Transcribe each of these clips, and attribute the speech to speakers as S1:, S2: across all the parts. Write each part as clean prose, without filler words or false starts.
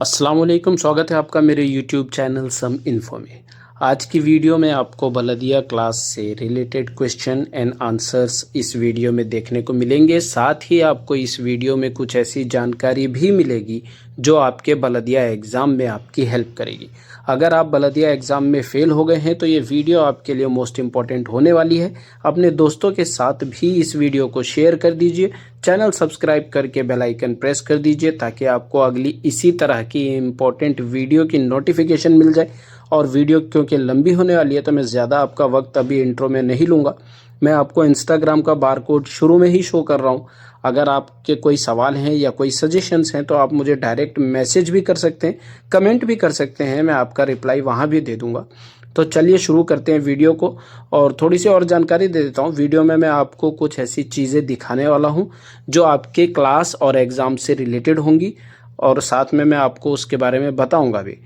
S1: अस्सलाम वालेकुम, स्वागत है आपका मेरे YouTube चैनल सम इन्फो में। आज की वीडियो में आपको बलदिया क्लास से रिलेटेड क्वेश्चन एंड आंसर्स इस वीडियो में देखने को मिलेंगे। साथ ही आपको इस वीडियो में कुछ ऐसी जानकारी भी मिलेगी जो आपके बलदिया एग्ज़ाम में आपकी हेल्प करेगी। अगर आप बलदिया एग्ज़ाम में फ़ेल हो गए हैं तो ये वीडियो आपके लिए मोस्ट इम्पॉर्टेंट होने वाली है। अपने दोस्तों के साथ भी इस वीडियो को शेयर कर दीजिए। चैनल सब्सक्राइब करके बेल आइकन प्रेस कर दीजिए ताकि आपको अगली इसी तरह की इम्पोर्टेंट वीडियो की नोटिफिकेशन मिल जाए। और वीडियो क्योंकि लंबी होने वाली है तो मैं ज़्यादा आपका वक्त अभी इंट्रो में नहीं लूँगा। मैं आपको इंस्टाग्राम का बारकोड शुरू में ही शो कर रहा हूँ। अगर आपके कोई सवाल हैं या कोई सजेशंस हैं तो आप मुझे डायरेक्ट मैसेज भी कर सकते हैं, कमेंट भी कर सकते हैं, मैं आपका रिप्लाई वहाँ भी दे दूँगा। तो चलिए शुरू करते हैं वीडियो को। और थोड़ी सी और जानकारी दे देता हूँ। वीडियो में मैं आपको कुछ ऐसी चीज़ें दिखाने वाला हूँ जो आपके क्लास और एग्ज़ाम से रिलेटेड होंगी और साथ में मैं आपको उसके बारे में बताऊँगा भी।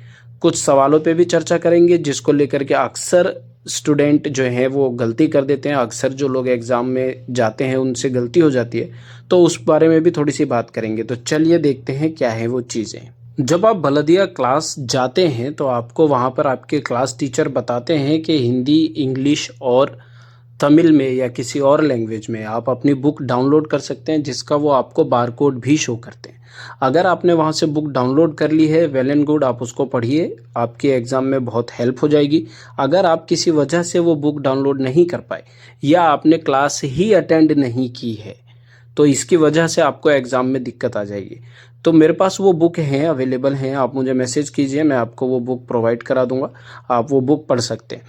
S1: कुछ सवालों पे भी चर्चा करेंगे जिसको लेकर के अक्सर स्टूडेंट जो हैं वो गलती कर देते हैं। अक्सर जो लोग एग्ज़ाम में जाते हैं उनसे गलती हो जाती है, तो उस बारे में भी थोड़ी सी बात करेंगे। तो चलिए देखते हैं क्या है वो चीज़ें। जब आप बलदिया क्लास जाते हैं तो आपको वहाँ पर आपके क्लास टीचर बताते हैं कि हिंदी, इंग्लिश और तमिल में या किसी और लैंग्वेज में आप अपनी बुक डाउनलोड कर सकते हैं, जिसका वो आपको बारकोड भी शो करते हैं। अगर आपने वहाँ से बुक डाउनलोड कर ली है, वेल एंड गुड, आप उसको पढ़िए, आपके एग्ज़ाम में बहुत हेल्प हो जाएगी। अगर आप किसी वजह से वो बुक डाउनलोड नहीं कर पाए या आपने क्लास ही अटेंड नहीं की है तो इसकी वजह से आपको एग्ज़ाम में दिक्कत आ जाएगी। तो मेरे पास वो बुक हैं, अवेलेबल हैं, आप मुझे मैसेज कीजिए, मैं आपको वो बुक प्रोवाइड करा दूंगा, आप वो बुक पढ़ सकते हैं।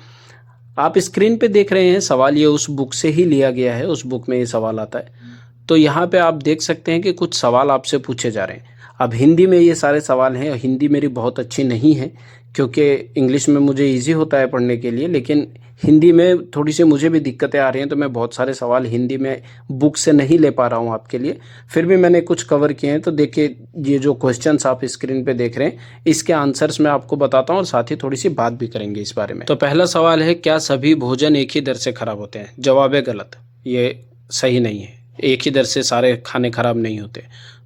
S1: आप स्क्रीन पे देख रहे हैं सवाल, ये उस बुक से ही लिया गया है, उस बुक में ये सवाल आता है। तो यहाँ पे आप देख सकते हैं कि कुछ सवाल आपसे पूछे जा रहे हैं। अब हिंदी में ये सारे सवाल हैं। हिंदी मेरी बहुत अच्छी नहीं है क्योंकि इंग्लिश में मुझे इजी होता है पढ़ने के लिए, लेकिन हिंदी में थोड़ी सी मुझे भी दिक्कतें आ रही हैं, तो मैं बहुत सारे सवाल हिंदी में बुक से नहीं ले पा रहा हूँ आपके लिए। फिर भी मैंने कुछ कवर किए हैं। तो देखिए, ये जो क्वेश्चंस आप स्क्रीन पे देख रहे हैं इसके आंसर्स मैं आपको बताता हूँ और साथ ही थोड़ी सी बात भी करेंगे इस बारे में। तो पहला सवाल है, क्या सभी भोजन एक ही दर से खराब होते हैं? जवाब है गलत, ये सही नहीं है। एक ही दर से सारे खाने खराब नहीं होते।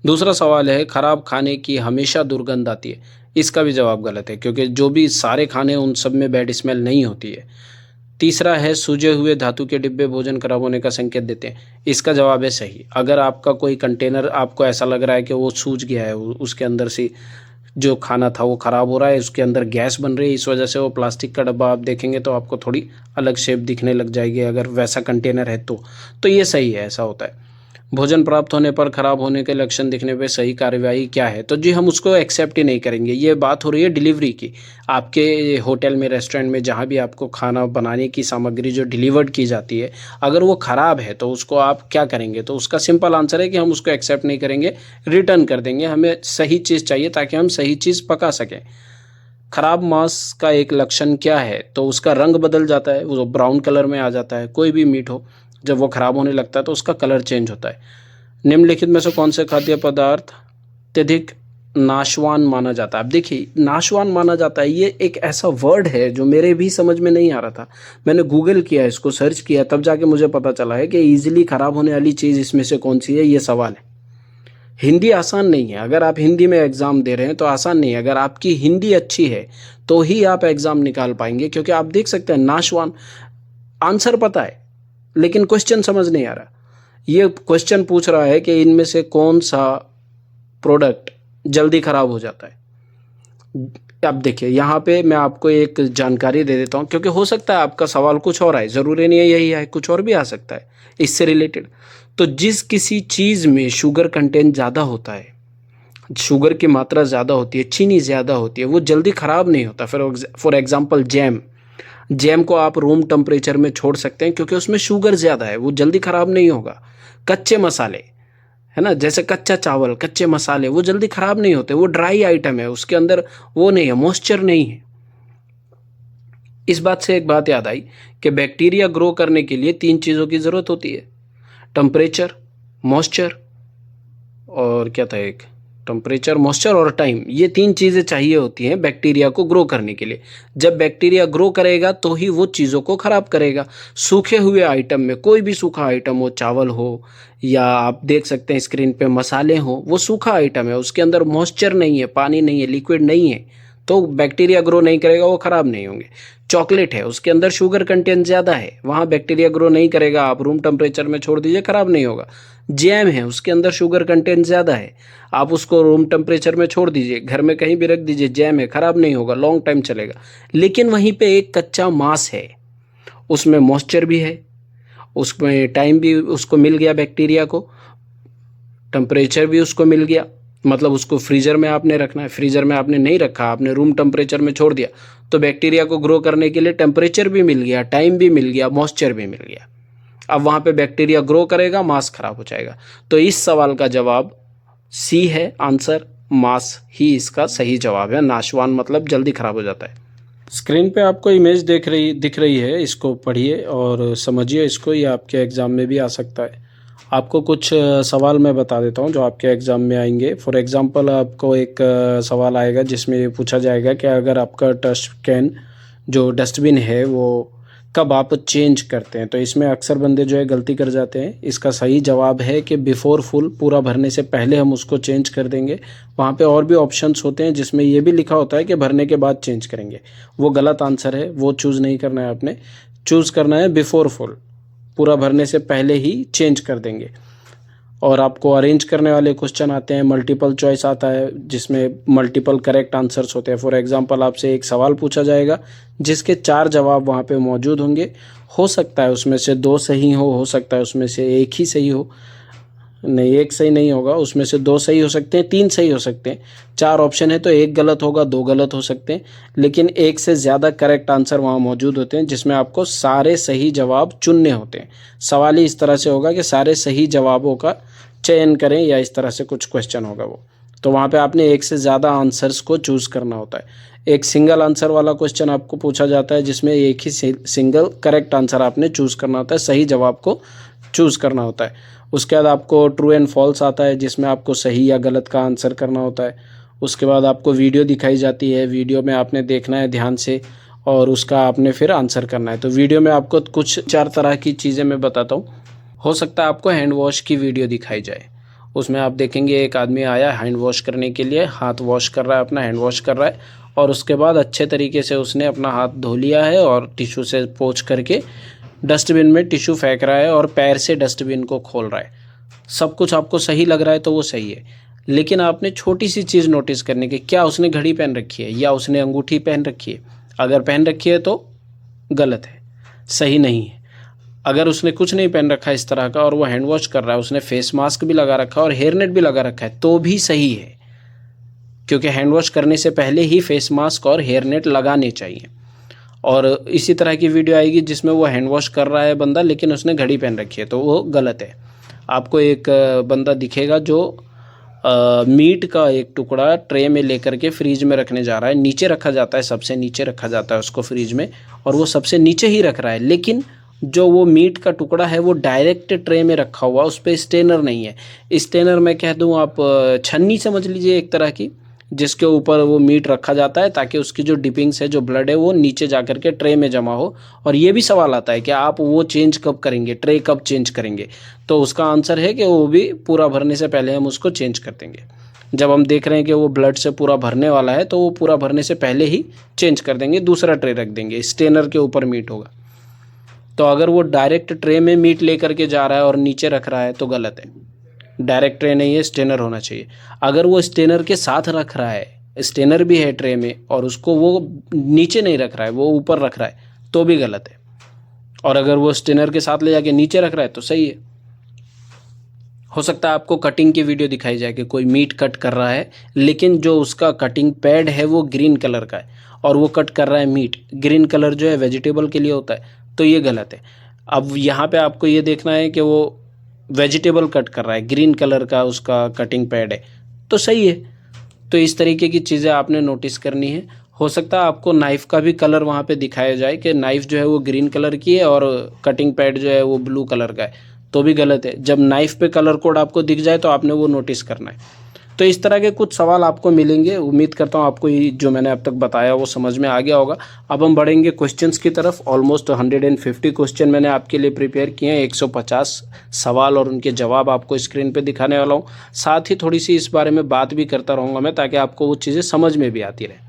S1: दूसरा सवाल है, खराब खाने की हमेशा दुर्गंध आती है? इसका भी जवाब गलत है क्योंकि जो भी सारे खाने उन सब में बैड स्मेल नहीं होती है। तीसरा है, सूजे हुए धातु के डिब्बे भोजन खराब होने का संकेत देते हैं? इसका जवाब है सही। अगर आपका कोई कंटेनर आपको ऐसा लग रहा है कि वो सूज गया है, उसके अंदर से जो खाना था वो ख़राब हो रहा है, उसके अंदर गैस बन रही है, इस वजह से वो प्लास्टिक का डब्बा आप देखेंगे तो आपको थोड़ी अलग शेप दिखने लग जाएगी, अगर वैसा कंटेनर है तो ये सही है, ऐसा होता है। भोजन प्राप्त होने पर खराब होने के लक्षण दिखने पे सही कार्यवाही क्या है? तो जी, हम उसको एक्सेप्ट ही नहीं करेंगे। ये बात हो रही है डिलीवरी की। आपके होटल में, रेस्टोरेंट में, जहाँ भी आपको खाना बनाने की सामग्री जो डिलीवर्ड की जाती है, अगर वो ख़राब है तो उसको आप क्या करेंगे? तो उसका सिंपल आंसर है कि हम उसको एक्सेप्ट नहीं करेंगे, रिटर्न कर देंगे। हमें सही चीज़ चाहिए ताकि हम सही चीज़ पका सकें। खराब मांस का एक लक्षण क्या है? तो उसका रंग बदल जाता है, वो ब्राउन कलर में आ जाता है। कोई भी मीट हो, जब वो खराब होने लगता है तो उसका कलर चेंज होता है। निम्नलिखित में से कौन से खाद्य पदार्थ अत्यधिक नाशवान माना जाता है? अब देखिए, नाशवान माना जाता है, ये एक ऐसा वर्ड है जो मेरे भी समझ में नहीं आ रहा था। मैंने गूगल किया, इसको सर्च किया, तब जाके मुझे पता चला है कि ईजिली खराब होने वाली चीज़ इसमें से कौन सी है। ये सवाल है। हिंदी आसान नहीं है। अगर आप हिंदी में एग्ज़ाम दे रहे हैं तो आसान नहीं है। अगर आपकी हिंदी अच्छी है तो ही आप एग्ज़ाम निकाल पाएंगे, क्योंकि आप देख सकते हैं नाशवान, आंसर पता है लेकिन क्वेश्चन समझ नहीं आ रहा। ये क्वेश्चन पूछ रहा है कि इनमें से कौन सा प्रोडक्ट जल्दी खराब हो जाता है। अब देखिए, यहाँ पे मैं आपको एक जानकारी दे देता हूँ, क्योंकि हो सकता है आपका सवाल कुछ और आए, ज़रूरी नहीं है यही है, कुछ और भी आ सकता है इससे रिलेटेड। तो जिस किसी चीज़ में शुगर कंटेंट ज़्यादा होता है, शुगर की मात्रा ज़्यादा होती है, चीनी ज़्यादा होती है, वो जल्दी ख़राब नहीं होता। फॉर एग्जांपल जैम को आप रूम टेम्परेचर में छोड़ सकते हैं क्योंकि उसमें शुगर ज़्यादा है, वो जल्दी ख़राब नहीं होगा। कच्चे मसाले, है ना, जैसे कच्चा चावल, कच्चे मसाले, वो जल्दी ख़राब नहीं होते, वो ड्राई आइटम है, उसके अंदर वो नहीं है, मॉइस्चर नहीं है। इस बात से एक बात याद आई कि बैक्टीरिया ग्रो करने के लिए 3 चीज़ों की ज़रूरत होती है: टेम्परेचर, मॉइस्चर और क्या था एक, टेम्परेचर, मॉइस्चर और टाइम, ये 3 चीज़ें चाहिए होती हैं बैक्टीरिया को ग्रो करने के लिए। जब बैक्टीरिया ग्रो करेगा तो ही वो चीज़ों को ख़राब करेगा। सूखे हुए आइटम में, कोई भी सूखा आइटम हो, चावल हो या आप देख सकते हैं स्क्रीन पे मसाले हों, वो सूखा आइटम है, उसके अंदर मॉइस्चर नहीं है, पानी नहीं है, लिक्विड नहीं है, तो बैक्टीरिया ग्रो नहीं करेगा, वो ख़राब नहीं होंगे। चॉकलेट है, उसके अंदर शुगर कंटेंट ज़्यादा है, वहाँ बैक्टीरिया ग्रो नहीं करेगा, आप रूम टेम्परेचर में छोड़ दीजिए, ख़राब नहीं होगा। जैम है, उसके अंदर शुगर कंटेंट ज़्यादा है, आप उसको रूम टेम्परेचर में छोड़ दीजिए, घर में कहीं भी रख दीजिए, जैम है, ख़राब नहीं होगा, लॉन्ग टाइम चलेगा। लेकिन वहीं पे एक कच्चा मांस है, उसमें मॉइस्चर भी है, उसमें टाइम भी उसको मिल गया, बैक्टीरिया को टेम्परेचर भी उसको मिल गया, मतलब उसको फ्रीज़र में आपने रखना है, फ्रीज़र में आपने नहीं रखा, आपने रूम टेम्परेचर में छोड़ दिया, तो बैक्टीरिया को ग्रो करने के लिए टेम्परेचर भी मिल गया, टाइम भी मिल गया, मॉइस्चर भी मिल गया। अब वहाँ पे बैक्टीरिया ग्रो करेगा, मांस खराब हो जाएगा। तो इस सवाल का जवाब सी है आंसर, मांस ही इसका सही जवाब है। नाशवान मतलब जल्दी खराब हो जाता है। स्क्रीन पे आपको इमेज दिख रही है, इसको पढ़िए और समझिए इसको, ये आपके एग्ज़ाम में भी आ सकता है। आपको कुछ सवाल मैं बता देता हूँ जो आपके एग्ज़ाम में आएंगे। फॉर एग्ज़ाम्पल आपको एक सवाल आएगा जिसमें ये पूछा जाएगा कि अगर आपका डस्ट कैन जो डस्टबिन है वो कब आप चेंज करते हैं, तो इसमें अक्सर बंदे जो है गलती कर जाते हैं। इसका सही जवाब है कि बिफ़ोर फुल, पूरा भरने से पहले हम उसको चेंज कर देंगे। वहाँ पे और भी ऑप्शंस होते हैं जिसमें ये भी लिखा होता है कि भरने के बाद चेंज करेंगे, वो गलत आंसर है, वो चूज़ नहीं करना है आपने। चूज़ करना है बिफ़ोर फुल, पूरा भरने से पहले ही चेंज कर देंगे। और आपको अरेंज करने वाले क्वेश्चन आते हैं, मल्टीपल चॉइस आता है जिसमें मल्टीपल करेक्ट आंसर्स होते हैं। फॉर एग्जांपल आपसे एक सवाल पूछा जाएगा जिसके 4 जवाब वहाँ पे मौजूद होंगे। हो सकता है उसमें से 2 सही हो सकता है उसमें से 1 ही सही हो, नहीं 1 सही नहीं होगा, उसमें से 2 सही हो सकते हैं, 3 सही हो सकते हैं। 4 ऑप्शन है तो 1 गलत होगा, 2 गलत हो सकते हैं, लेकिन 1 से ज़्यादा करेक्ट आंसर वहाँ मौजूद होते हैं जिसमें आपको सारे सही जवाब चुनने होते हैं। सवाल ही इस तरह से होगा कि सारे सही जवाबों का चयन करें, या इस तरह से कुछ क्वेश्चन होगा वो। तो वहाँ पे आपने 1 से ज़्यादा आंसर्स को चूज़ करना होता है। एक सिंगल आंसर वाला क्वेश्चन आपको पूछा जाता है जिसमें एक ही सिंगल करेक्ट आंसर आपने चूज़ करना होता है, सही जवाब को चूज़ करना होता है। उसके बाद आपको ट्रू एंड फॉल्स आता है जिसमें आपको सही या गलत का आंसर करना होता है। उसके बाद आपको वीडियो दिखाई जाती है, वीडियो में आपने देखना है ध्यान से और उसका आपने फिर आंसर करना है। तो वीडियो में आपको कुछ 4 तरह की चीज़ें मैं बताता हूँ। हो सकता है आपको हैंड वॉश की वीडियो दिखाई जाए, उसमें आप देखेंगे एक आदमी आया हैंड वॉश करने के लिए, हाथ वॉश कर रहा है, अपना हैंड वॉश कर रहा है और उसके बाद अच्छे तरीके से उसने अपना हाथ धो लिया है और टिश्यू से पोंछ करके डस्टबिन में टिश्यू फेंक रहा है और पैर से डस्टबिन को खोल रहा है। सब कुछ आपको सही लग रहा है तो वो सही है, लेकिन आपने छोटी सी चीज़ नोटिस करने की, क्या उसने घड़ी पहन रखी है या उसने अंगूठी पहन रखी है? अगर पहन रखी है तो गलत है, सही नहीं है। अगर उसने कुछ नहीं पहन रखा इस तरह का और वो हैंड वॉश कर रहा है, उसने फेस मास्क भी लगा रखा है और हेयर नेट भी लगा रखा है, तो भी सही है, क्योंकि हैंड वॉश करने से पहले ही फेस मास्क और हेयर नेट लगाने चाहिए। और इसी तरह की वीडियो आएगी जिसमें वो हैंड वॉश कर रहा है बंदा लेकिन उसने घड़ी पहन रखी है, तो वो गलत है। आपको एक बंदा दिखेगा जो मीट का एक टुकड़ा ट्रे में लेकर के फ्रीज में रखने जा रहा है, नीचे रखा जाता है, सबसे नीचे रखा जाता है उसको फ्रीज में, और वो सबसे नीचे ही रख रहा है, लेकिन जो वो मीट का टुकड़ा है वो डायरेक्ट ट्रे में रखा हुआ, उस पर स्टेनर नहीं है। स्टेनर मैं कह दूं, आप छन्नी समझ लीजिए एक तरह की, जिसके ऊपर वो मीट रखा जाता है ताकि उसकी जो डिपिंग्स है, जो ब्लड है, वो नीचे जाकर के ट्रे में जमा हो। और ये भी सवाल आता है कि आप वो चेंज कब करेंगे, ट्रे कब चेंज करेंगे? तो उसका आंसर है कि वो भी पूरा भरने से पहले हम उसको चेंज कर देंगे। जब हम देख रहे हैं कि वो ब्लड से पूरा भरने वाला है तो वो पूरा भरने से पहले ही चेंज कर देंगे, दूसरा ट्रे रख देंगे, स्टेनर के ऊपर मीट होगा। तो अगर वो डायरेक्ट ट्रे में मीट लेकर के जा रहा है और नीचे रख रहा है तो गलत है, डायरेक्ट ट्रे नहीं है, स्टेनर होना चाहिए। अगर वो स्टेनर के साथ रख रहा है, स्टेनर भी है ट्रे में और उसको वो नीचे नहीं रख रहा है, वो ऊपर रख रहा है, तो भी गलत है। और अगर वो स्टेनर के साथ ले जाके नीचे रख रहा है तो सही है। हो सकता है आपको कटिंग की वीडियो दिखाई जाए कि कोई मीट कट कर रहा है, लेकिन जो उसका कटिंग पैड है वो ग्रीन कलर का है और वो कट कर रहा है मीट। ग्रीन कलर जो है वेजिटेबल के लिए होता है, तो ये गलत है। अब यहाँ पे आपको ये देखना है कि वो वेजिटेबल कट कर रहा है, ग्रीन कलर का उसका कटिंग पैड है, तो सही है। तो इस तरीके की चीज़ें आपने नोटिस करनी है। हो सकता है आपको नाइफ़ का भी कलर वहाँ पे दिखाया जाए कि नाइफ़ जो है वो ग्रीन कलर की है और कटिंग पैड जो है वो ब्लू कलर का है, तो भी गलत है। जब नाइफ़ पे कलर कोड आपको दिख जाए तो आपने वो नोटिस करना है। तो इस तरह के कुछ सवाल आपको मिलेंगे। उम्मीद करता हूँ आपको ये जो मैंने अब तक बताया वो समझ में आ गया होगा। अब हम बढ़ेंगे क्वेश्चंस की तरफ। ऑलमोस्ट 150 क्वेश्चन मैंने आपके लिए प्रिपेयर किए हैं। 150 सवाल और उनके जवाब आपको स्क्रीन पे दिखाने वाला हूँ। साथ ही थोड़ी सी इस बारे में बात भी करता रहूँगा मैं, ताकि आपको वो चीज़ें समझ में भी आती रहे।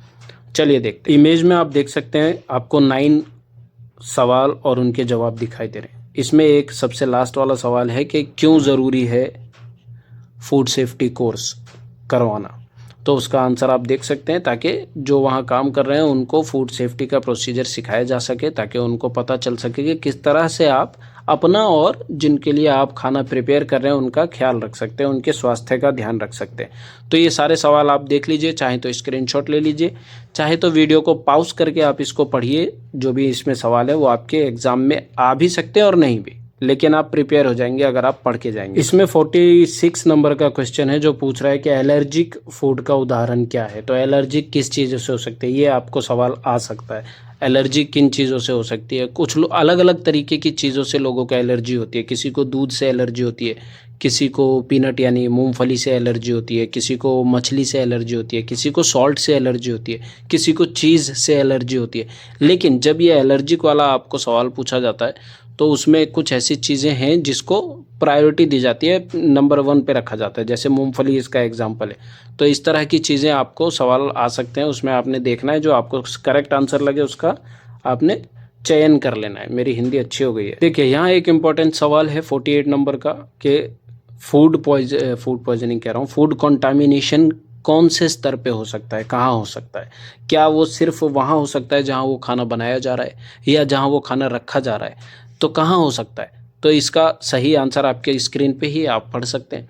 S1: चलिए देखते हैं। इमेज में आप देख सकते हैं आपको 9 सवाल और उनके जवाब दिखाई दे रहे हैं। इसमें एक सबसे लास्ट वाला सवाल है कि क्यों ज़रूरी है फूड सेफ्टी कोर्स करवाना। तो उसका आंसर आप देख सकते हैं, ताकि जो वहाँ काम कर रहे हैं उनको फूड सेफ्टी का प्रोसीजर सिखाया जा सके, ताकि उनको पता चल सके कि किस तरह से आप अपना और जिनके लिए आप खाना प्रिपेयर कर रहे हैं उनका ख्याल रख सकते हैं, उनके स्वास्थ्य का ध्यान रख सकते हैं। तो ये सारे सवाल आप देख लीजिए, चाहे तो स्क्रीनशॉट ले लीजिए, चाहे तो वीडियो को पॉज करके आप इसको पढ़िए। जो भी इसमें सवाल है वो आपके एग्जाम में आ भी सकते हैं और नहीं भी, लेकिन आप प्रिपेयर हो जाएंगे अगर आप पढ़ के जाएंगे। इसमें 46 नंबर का क्वेश्चन है जो पूछ रहा है कि एलर्जिक फूड का उदाहरण क्या है। तो एलर्जिक किस चीज़ों से हो सकती है, ये आपको सवाल आ सकता है। एलर्जी किन चीज़ों से हो सकती है। कुछ लोग अलग अलग तरीके की चीज़ों से लोगों को एलर्जी होती है। किसी को दूध से एलर्जी होती है, किसी को पीनट यानी मूंगफली से एलर्जी होती है, किसी को मछली से एलर्जी होती है, किसी को सॉल्ट से एलर्जी होती है, किसी को चीज़ से एलर्जी होती है। लेकिन जब ये एलर्जिक वाला आपको सवाल पूछा जाता है तो उसमें कुछ ऐसी चीज़ें हैं जिसको प्रायोरिटी दी जाती है, नंबर 1 पे रखा जाता है। जैसे मूंगफली इसका एग्जांपल है। तो इस तरह की चीज़ें आपको सवाल आ सकते हैं। उसमें आपने देखना है, जो आपको करेक्ट आंसर लगे उसका आपने चयन कर लेना है। मेरी हिंदी अच्छी हो गई है। देखिए यहाँ एक इम्पॉर्टेंट सवाल है 48 नंबर का कि फूड पॉइजनिंग कह रहा हूँ, फूड कॉन्टामिनेशन कौन से स्तर पे हो सकता है, कहाँ हो सकता है। क्या वो सिर्फ वहाँ हो सकता है जहाँ वो खाना बनाया जा रहा है, या जहाँ वो खाना रखा जा रहा है, तो कहाँ हो सकता है। तो इसका सही आंसर आपके स्क्रीन पे ही आप पढ़ सकते हैं।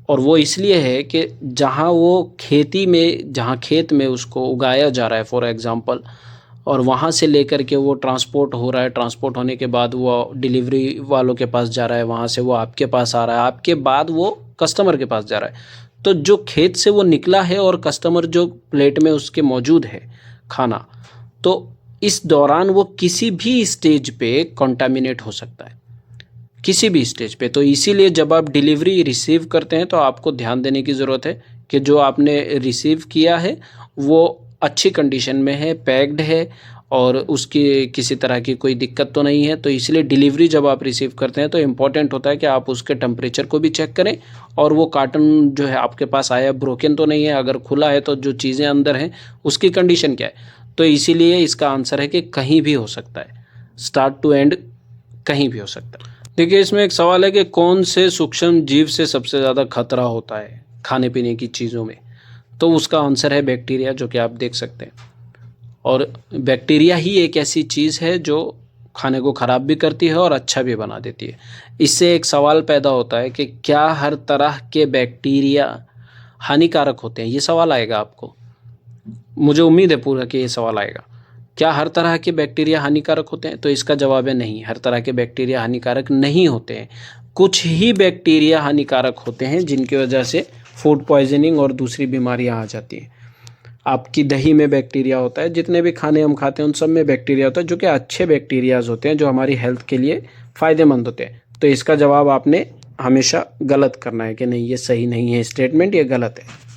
S1: और वो इसलिए है कि जहाँ वो जहाँ खेत में उसको उगाया जा रहा है फॉर एग्जांपल, और वहाँ से लेकर के वो ट्रांसपोर्ट हो रहा है, ट्रांसपोर्ट होने के बाद वो डिलीवरी वालों के पास जा रहा है, वहाँ से वो आपके पास आ रहा है, आपके बाद वो कस्टमर के पास जा रहा है। तो जो खेत से वो निकला है और कस्टमर जो प्लेट में उसके मौजूद है खाना, तो इस दौरान वो किसी भी स्टेज पे कंटामिनेट हो सकता है, किसी भी स्टेज पे। तो इसीलिए जब आप डिलीवरी रिसीव करते हैं तो आपको ध्यान देने की ज़रूरत है कि जो आपने रिसीव किया है वो अच्छी कंडीशन में है, पैक्ड है, और उसकी किसी तरह की कोई दिक्कत तो नहीं है। तो इसलिए डिलीवरी जब आप रिसीव करते हैं तो इम्पॉर्टेंट होता है कि आप उसके टेम्परेचर को भी चेक करें, और वो कार्टन जो है आपके पास आया ब्रोकन तो नहीं है, अगर खुला है तो जो चीज़ें अंदर हैं उसकी कंडीशन क्या है। तो इसीलिए इसका आंसर है कि कहीं भी हो सकता है, स्टार्ट टू एंड कहीं भी हो सकता है। देखिए इसमें एक सवाल है कि कौन से सूक्ष्म जीव से सबसे ज़्यादा खतरा होता है खाने पीने की चीज़ों में। तो उसका आंसर है बैक्टीरिया, जो कि आप देख सकते हैं। और बैक्टीरिया ही एक ऐसी चीज़ है जो खाने को ख़राब भी करती है और अच्छा भी बना देती है। इससे एक सवाल पैदा होता है कि क्या हर तरह के बैक्टीरिया हानिकारक होते हैं। ये सवाल आएगा आपको, मुझे उम्मीद है पूरा कि ये सवाल आएगा। क्या हर तरह के बैक्टीरिया हानिकारक होते हैं? तो इसका जवाब है नहीं, हर तरह के बैक्टीरिया हानिकारक नहीं होते हैं। कुछ ही बैक्टीरिया हानिकारक होते हैं जिनकी वजह से फूड पॉइजनिंग और दूसरी बीमारियां आ जाती हैं। आपकी दही में बैक्टीरिया होता है, जितने भी खाने हम खाते हैं उन सब में बैक्टीरिया होता है, जो कि अच्छे बैक्टीरियाज होते हैं, जो हमारी हेल्थ के लिए फ़ायदेमंद होते हैं। तो इसका जवाब आपने हमेशा गलत करना है कि नहीं, ये सही नहीं है स्टेटमेंट, ये गलत है।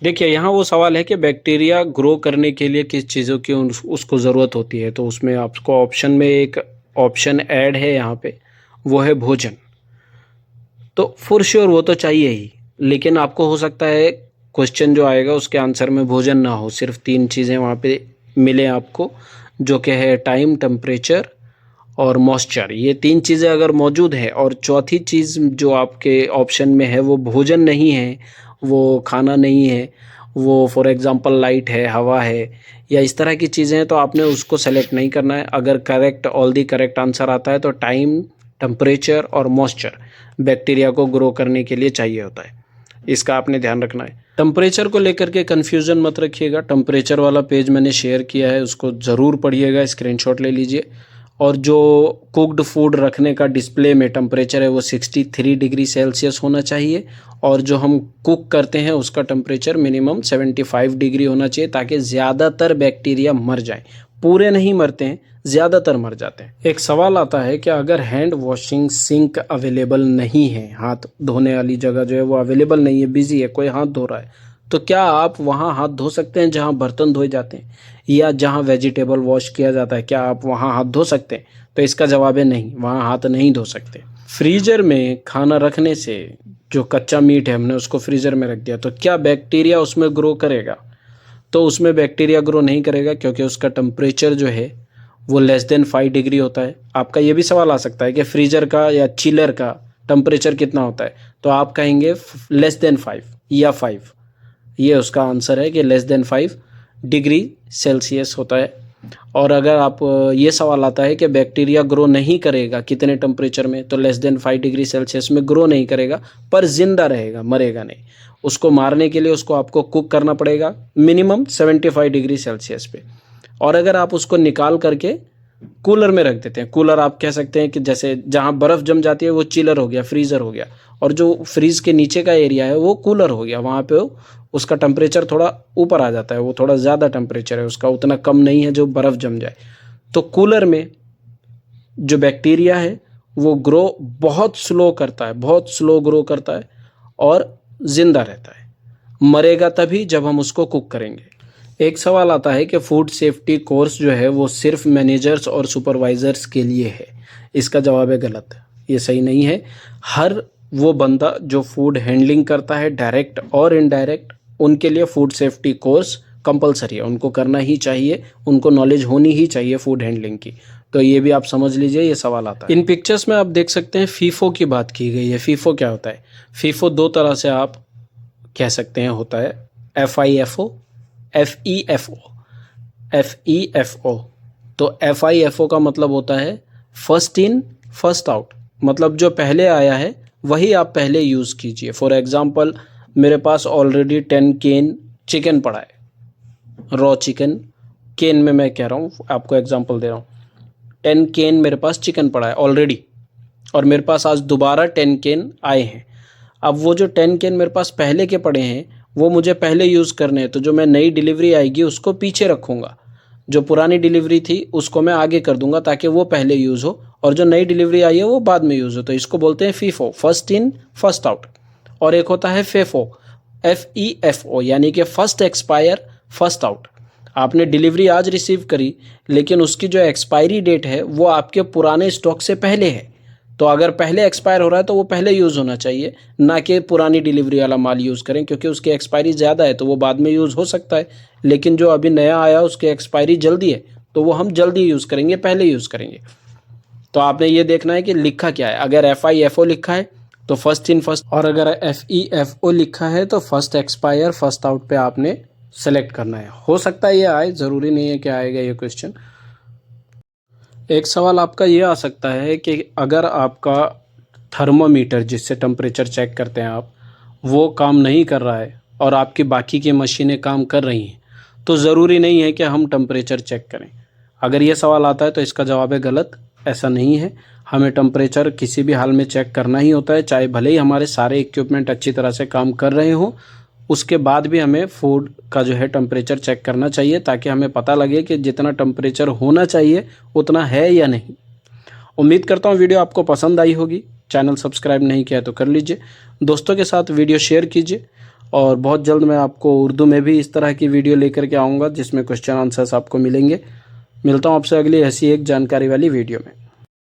S1: देखिए यहाँ वो सवाल है कि बैक्टीरिया ग्रो करने के लिए किस चीज़ों की उसको ज़रूरत होती है। तो उसमें आपको ऑप्शन में एक ऑप्शन ऐड है यहाँ पे, वो है भोजन। तो फॉर श्योर वो तो चाहिए ही, लेकिन आपको हो सकता है क्वेश्चन जो आएगा उसके आंसर में भोजन ना हो, सिर्फ 3 चीज़ें वहाँ पे मिले आपको, जो कि है टाइम, टेम्परेचर और मॉइस्चर। ये 3 चीज़ें अगर मौजूद है और चौथी चीज़ जो आपके ऑप्शन में है वो भोजन नहीं है, वो खाना नहीं है, वो फॉर एग्जांपल लाइट है, हवा है, या इस तरह की चीज़ें हैं, तो आपने उसको सेलेक्ट नहीं करना है। अगर correct all the correct answer आता है तो टाइम, टेम्परेचर और मॉइस्चर बैक्टीरिया को ग्रो करने के लिए चाहिए होता है। इसका आपने ध्यान रखना है। टेम्परेचर को लेकर के कन्फ्यूज़न मत रखिएगा। टेम्परेचर वाला पेज मैंने शेयर किया है, उसको ज़रूर पढ़िएगा, स्क्रीनशॉट ले लीजिए। और जो कुक्ड फूड रखने का डिस्प्ले में टेम्परेचर है वो 63 डिग्री सेल्सियस होना चाहिए, और जो हम कुक करते हैं उसका टेम्परेचर मिनिमम 75 डिग्री होना चाहिए, ताकि ज़्यादातर बैक्टीरिया मर जाएं। पूरे नहीं मरते हैं, ज़्यादातर मर जाते हैं। एक सवाल आता है कि अगर हैंड वॉशिंग सिंक अवेलेबल नहीं है, हाथ धोने वाली जगह जो है वो अवेलेबल नहीं है, बिजी है, कोई हाथ धो रहा है, तो क्या आप वहाँ हाथ धो सकते हैं जहाँ बर्तन धोए जाते हैं या जहाँ वेजिटेबल वॉश किया जाता है, क्या आप वहाँ हाथ धो सकते हैं? तो इसका जवाब है नहीं, वहाँ हाथ नहीं धो सकते। फ्रीजर में खाना रखने से जो कच्चा मीट है हमने उसको फ्रीजर में रख दिया, तो क्या बैक्टीरिया उसमें ग्रो करेगा? तो उसमें बैक्टीरिया ग्रो नहीं करेगा, क्योंकि उसका टेम्परेचर जो है वो लेस देन 5 डिग्री होता है। आपका ये भी सवाल आ सकता है कि फ्रीजर का या चिलर का टेम्परेचर कितना होता है, तो आप कहेंगे लेस देन 5 या 5। ये उसका आंसर है कि लेस देन 5 डिग्री सेल्सियस होता है। और अगर आप ये सवाल आता है कि बैक्टीरिया ग्रो नहीं करेगा कितने टेम्परेचर में, तो लेस देन 5 डिग्री सेल्सियस में ग्रो नहीं करेगा, पर जिंदा रहेगा, मरेगा नहीं। उसको मारने के लिए उसको आपको कुक करना पड़ेगा मिनिमम 75 डिग्री सेल्सियस पे। और अगर आप उसको निकाल करके कूलर में रख देते हैं, कूलर आप कह सकते हैं कि जैसे जहाँ बर्फ़ जम जाती है वो चिलर हो गया, फ्रीज़र हो गया, और जो फ्रीज़ के नीचे का एरिया है वो कूलर हो गया, वहाँ पे उसका टेम्परेचर थोड़ा ऊपर आ जाता है, वो थोड़ा ज़्यादा टेम्परेचर है उसका, उतना कम नहीं है जो बर्फ़ जम जाए। तो कूलर में जो बैक्टीरिया है वो ग्रो बहुत स्लो करता है, बहुत स्लो ग्रो करता है और ज़िंदा रहता है। मरेगा तभी जब हम उसको कुक करेंगे। एक सवाल आता है कि फूड सेफ्टी कोर्स जो है वो सिर्फ मैनेजर्स और सुपरवाइज़र्स के लिए है। इसका जवाब है गलत, ये सही नहीं है। हर वो बंदा जो फूड हैंडलिंग करता है डायरेक्ट और इनडायरेक्ट, उनके लिए फूड सेफ्टी कोर्स कंपलसरी है, उनको करना ही चाहिए, उनको नॉलेज होनी ही चाहिए फूड हैंडलिंग की। तो ये भी आप समझ लीजिए, ये सवाल आता है। इन पिक्चर्स में आप देख सकते हैं फीफो की बात की गई है। फीफो क्या होता है? फीफो दो तरह से आप कह सकते हैं होता है, FIFO, FEFO। FEFO तो FIFO का मतलब होता है फर्स्ट इन फर्स्ट आउट, मतलब जो पहले आया है वही आप पहले यूज़ कीजिए। फॉर एग्ज़ाम्पल मेरे पास ऑलरेडी 10 केन चिकन पड़ा है, रॉ चिकन, केन में मैं कह रहा हूँ, आपको एग्जांपल दे रहा हूँ। 10 केन मेरे पास चिकन पड़ा है ऑलरेडी, और मेरे पास आज दोबारा 10 केन आए हैं। अब वो जो 10 केन मेरे पास पहले के पड़े हैं वो मुझे पहले यूज़ करने हैं, तो जो मैं नई डिलीवरी आएगी उसको पीछे रखूँगा, जो पुरानी डिलीवरी थी उसको मैं आगे कर दूंगा ताकि वो पहले यूज़ हो, और जो नई डिलीवरी आई है वो बाद में यूज़ हो। तो इसको बोलते हैं FIFO, first in first out. और एक होता है फेफो, FEFO, यानी कि फर्स्ट एक्सपायर फर्स्ट आउट। आपने डिलीवरी आज रिसीव करी, लेकिन उसकी जो एक्सपायरी डेट है वो आपके पुराने स्टॉक से पहले है, तो अगर पहले एक्सपायर हो रहा है तो वो पहले यूज़ होना चाहिए, ना कि पुरानी डिलीवरी वाला माल यूज़ करें, क्योंकि उसकी एक्सपायरी ज़्यादा है तो वो बाद में यूज़ हो सकता है। लेकिन जो अभी नया आया उसकी एक्सपायरी जल्दी है तो वो हम जल्दी यूज़ करेंगे, पहले यूज़ करेंगे। तो आपने ये देखना है कि लिखा क्या है। अगर FIFO लिखा है तो फर्स्ट इन फर्स्ट, और अगर FEFO लिखा है तो फर्स्ट एक्सपायर फर्स्ट आउट पे आपने सेलेक्ट करना है। हो सकता है ये आए, ज़रूरी नहीं है कि आएगा ये क्वेश्चन। एक सवाल आपका ये आ सकता है कि अगर आपका थर्मामीटर जिससे टेम्परेचर चेक करते हैं आप, वो काम नहीं कर रहा है और आपकी बाकी की मशीनें काम कर रही हैं, तो ज़रूरी नहीं है कि हम टेम्परेचर चेक करें। अगर ये सवाल आता है तो इसका जवाब है गलत, ऐसा नहीं है। हमें टेम्परेचर किसी भी हाल में चेक करना ही होता है, चाहे भले ही हमारे सारे इक्विपमेंट अच्छी तरह से काम कर रहे हों, उसके बाद भी हमें फूड का जो है टेम्परेचर चेक करना चाहिए, ताकि हमें पता लगे कि जितना टेम्परेचर होना चाहिए उतना है या नहीं। उम्मीद करता हूँ वीडियो आपको पसंद आई होगी। चैनल सब्सक्राइब नहीं किया तो कर लीजिए, दोस्तों के साथ वीडियो शेयर कीजिए, और बहुत जल्द मैं आपको उर्दू में भी इस तरह की वीडियो लेकर के आऊँगा जिसमें क्वेश्चन आंसर्स आपको मिलेंगे। मिलता हूँ आपसे अगली ऐसी एक जानकारी वाली वीडियो में।